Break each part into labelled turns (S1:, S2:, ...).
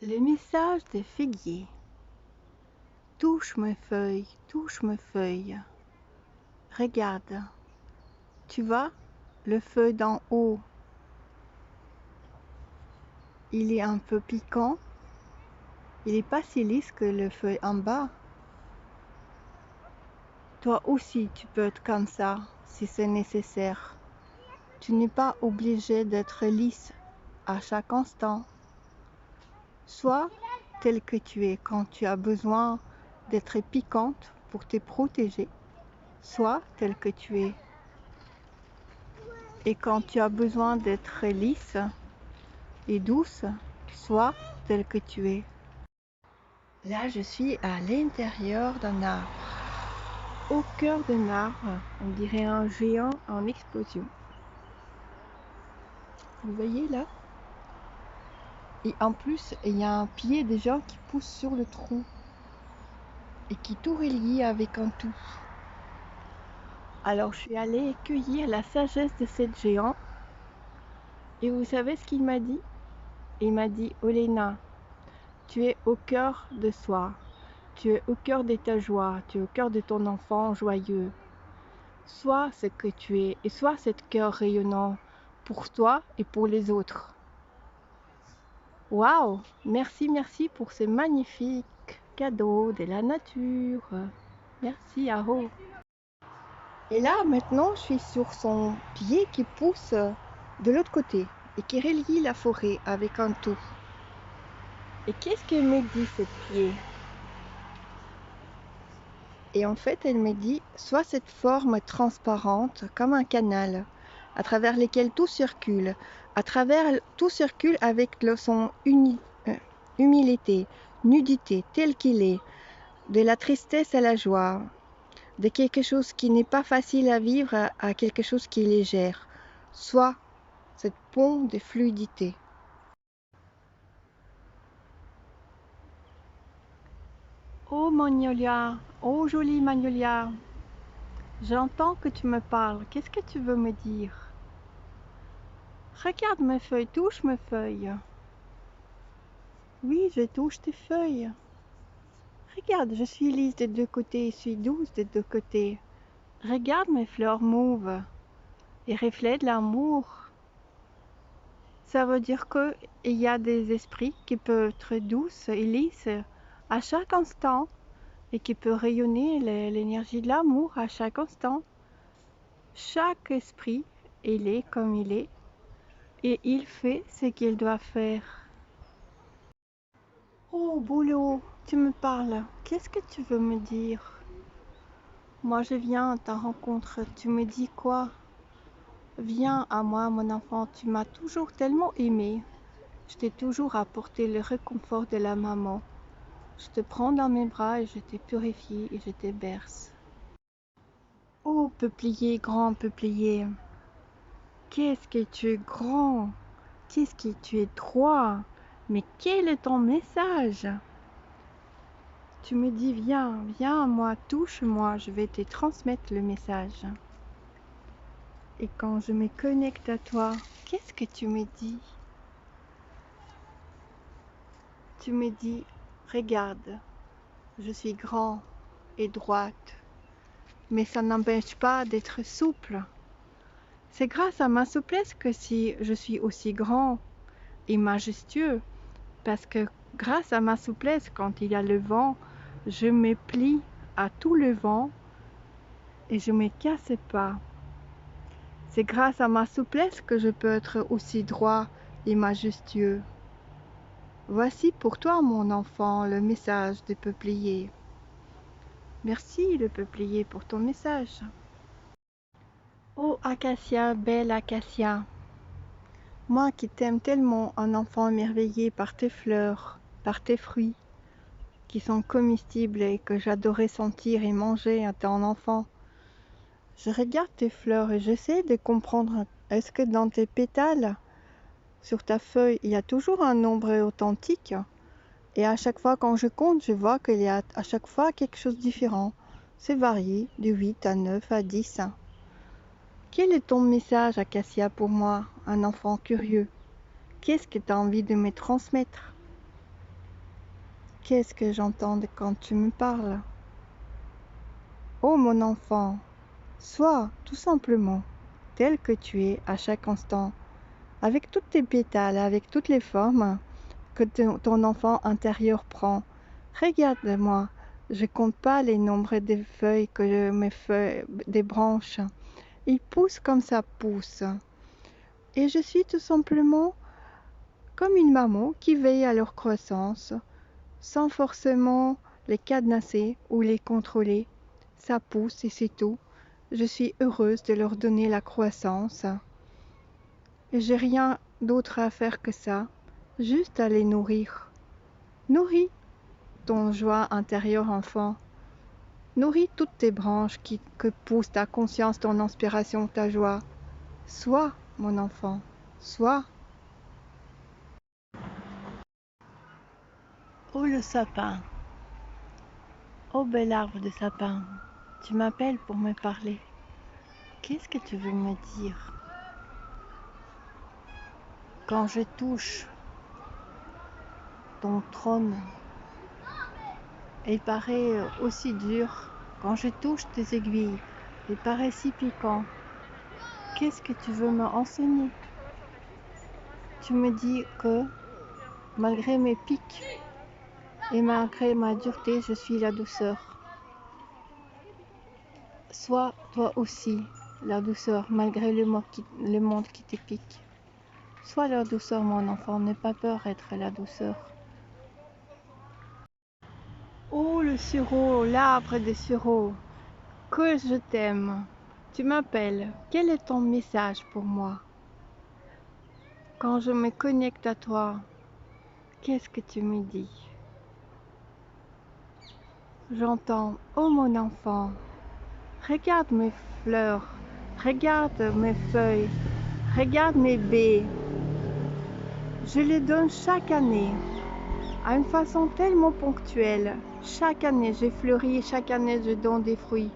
S1: Le message des figuiers. Touche mes feuilles, touche mes feuilles. Regarde, tu vois, le feuille d'en haut, il est un peu piquant. Il n'est pas si lisse que le feuille en bas. Toi aussi, tu peux être comme ça, si c'est nécessaire. Tu n'es pas obligé d'être lisse à chaque instant. Sois tel que tu es quand tu as besoin d'être piquante pour te protéger. Sois tel que tu es. Et quand tu as besoin d'être lisse et douce, sois tel que tu es. Là, je suis à l'intérieur d'un arbre. Au cœur d'un arbre, on dirait un géant en explosion. Vous voyez là? Et en plus, il y a un pied déjà qui pousse sur le tronc et qui tout relie avec un tout. Alors, je suis allée cueillir la sagesse de cet géant. Et vous savez ce qu'il m'a dit? Il m'a dit, Olena, tu es au cœur de soi. Tu es au cœur de ta joie, tu es au cœur de ton enfant joyeux. Sois ce que tu es et sois cet cœur rayonnant pour toi et pour les autres. Waouh! Merci, merci pour ce magnifique cadeau de la nature. Merci, Aho. Et là, maintenant, je suis sur son pied qui pousse de l'autre côté et qui relie la forêt avec un tout. Et qu'est-ce qu'elle me dit, ce pied? Et en fait, elle me dit, sois cette forme transparente comme un canal, à travers lequel tout circule, tout circule avec son humilité, nudité, tel qu'il est, de la tristesse à la joie, de quelque chose qui n'est pas facile à vivre à quelque chose qui est légère. Sois cette pont de fluidité. Oh Magnolia, oh jolie Magnolia, j'entends que tu me parles. Qu'est-ce que tu veux me dire? Regarde mes feuilles, touche mes feuilles. Oui, je touche tes feuilles. Regarde, je suis lisse des deux côtés, je suis douce des deux côtés. Regarde mes fleurs mauves et reflètent l'amour. Ça veut dire qu'il y a des esprits qui peuvent être douces et lisses à chaque instant et qui peuvent rayonner l'énergie de l'amour à chaque instant. Chaque esprit, il est comme il est et il fait ce qu'il doit faire. Oh, boulot, tu me parles. Qu'est-ce que tu veux me dire? Moi, je viens à ta rencontre. Tu me dis quoi? Viens à moi, mon enfant. Tu m'as toujours tellement aimé. Je t'ai toujours apporté le réconfort de la maman. Je te prends dans mes bras et je te purifie et je te berce. Oh, peuplier, grand peuplier. Qu'est-ce que tu es grand? Qu'est-ce que tu es droit? Mais quel est ton message? Tu me dis, viens, viens à moi, touche-moi, je vais te transmettre le message. Et quand je me connecte à toi, qu'est-ce que tu me dis? Tu me dis, regarde, je suis grand et droite, mais ça n'empêche pas d'être souple. C'est grâce à ma souplesse que si je suis aussi grand et majestueux, parce que grâce à ma souplesse, quand il y a le vent, je me plie à tout le vent et je ne me casse pas. C'est grâce à ma souplesse que je peux être aussi droit et majestueux. Voici pour toi, mon enfant, le message du peuplier. Merci, le peuplier, pour ton message. Oh, Acacia, belle Acacia, moi qui t'aime tellement, un enfant émerveillé par tes fleurs, par tes fruits, qui sont comestibles et que j'adorais sentir et manger à ton enfant. Je regarde tes fleurs et j'essaie de comprendre, est-ce que dans tes pétales, sur ta feuille, il y a toujours un nombre authentique? Et à chaque fois quand je compte, je vois qu'il y a à chaque fois quelque chose de différent. C'est varié, de 8 à 9 à 10. Quel est ton message, Acacia, pour moi, un enfant curieux? Qu'est-ce que tu as envie de me transmettre? Qu'est-ce que j'entends quand tu me parles? Oh mon enfant, sois tout simplement tel que tu es à chaque instant, avec toutes tes pétales, avec toutes les formes que ton enfant intérieur prend. Regarde-moi, je compte pas les nombres des feuilles mes feuilles, des branches. Ils poussent comme ça pousse. Et je suis tout simplement comme une maman qui veille à leur croissance, sans forcément les cadenasser ou les contrôler. Ça pousse et c'est tout. Je suis heureuse de leur donner la croissance. Et j'ai rien d'autre à faire que ça, juste à les nourrir. Nourris ton joie intérieure enfant. Nourris toutes tes branches que pousse ta conscience, ton inspiration, ta joie. Sois, mon enfant, sois. Oh le sapin, oh bel arbre de sapin, tu m'appelles pour me parler. Qu'est-ce que tu veux me dire? Quand je touche ton trône, il paraît aussi dur. Quand je touche tes aiguilles, il paraît si piquant. Qu'est-ce que tu veux me enseigner? Tu me dis que, malgré mes pics et malgré ma dureté, je suis la douceur. Sois toi aussi la douceur, malgré le monde qui te pique. Sois la douceur, mon enfant, n'aie pas peur d'être la douceur. Oh, le sureau, l'arbre des sureaux, que je t'aime. Tu m'appelles. Quel est ton message pour moi? Quand je me connecte à toi, qu'est-ce que tu me dis? J'entends, oh mon enfant, regarde mes fleurs, regarde mes feuilles, regarde mes baies. Je les donne chaque année, à une façon tellement ponctuelle. Chaque année, je fleuris, chaque année, je donne des fruits.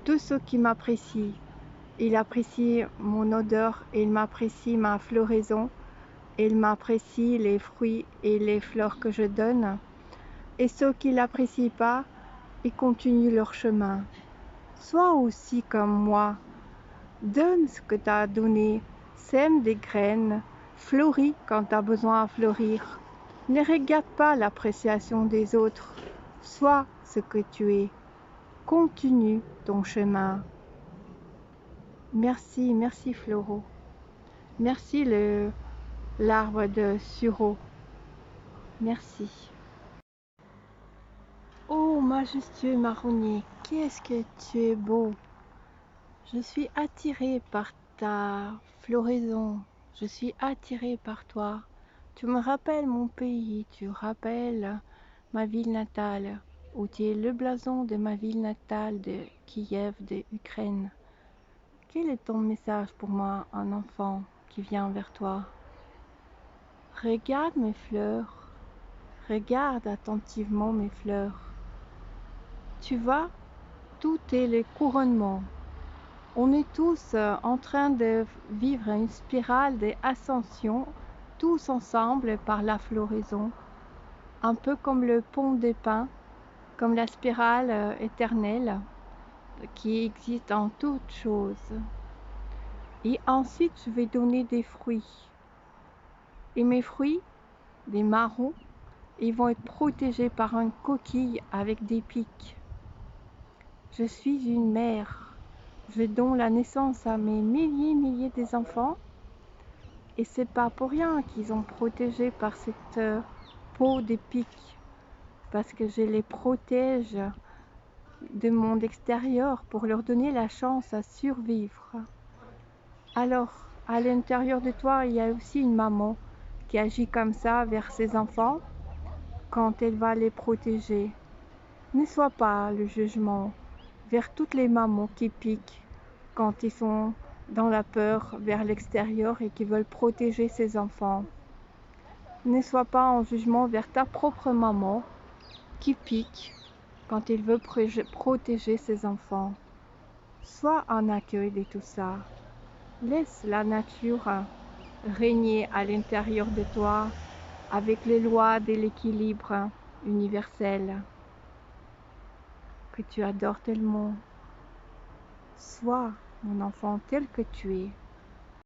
S1: Tous ceux qui m'apprécient, ils apprécient mon odeur, ils m'apprécient ma floraison, ils m'apprécient les fruits et les fleurs que je donne. Et ceux qui ne l'apprécient pas, ils continuent leur chemin. Sois aussi comme moi. Donne ce que tu as donné. Sème des graines. Fleuris quand tu as besoin de fleurir. Ne regarde pas l'appréciation des autres. Sois ce que tu es. Continue ton chemin. Merci, merci Floro. Merci l'arbre de sureau. Merci. Oh, majestueux marronnier, qu'est-ce que tu es beau! Je suis attirée par ta floraison, je suis attirée par toi. Tu me rappelles mon pays, tu rappelles ma ville natale, où tu es le blason de ma ville natale de Kiev, de Ukraine. Quel est ton message pour moi, un enfant qui vient vers toi? Regarde mes fleurs, regarde attentivement mes fleurs. Tu vois, tout est le couronnement. On est tous en train de vivre une spirale d'ascension, tous ensemble par la floraison, un peu comme le pont des pins, comme la spirale éternelle qui existe en toutes choses. Et ensuite, je vais donner des fruits. Et mes fruits, des marrons, ils vont être protégés par une coquille avec des pics. Je suis une mère. Je donne la naissance à mes milliers des enfants. Et c'est pas pour rien qu'ils ont protégé par cette peau de pics. Parce que je les protège du monde extérieur pour leur donner la chance à survivre. Alors, à l'intérieur de toi, il y a aussi une maman qui agit comme ça vers ses enfants quand elle va les protéger. Ne sois pas le jugement vers toutes les mamans qui piquent quand ils sont dans la peur vers l'extérieur et qui veulent protéger ses enfants. Ne sois pas en jugement vers ta propre maman qui pique quand elle veut protéger ses enfants. Sois en accueil de tout ça. Laisse la nature régner à l'intérieur de toi avec les lois de l'équilibre universel que tu adores tellement. Sois mon enfant tel que tu es.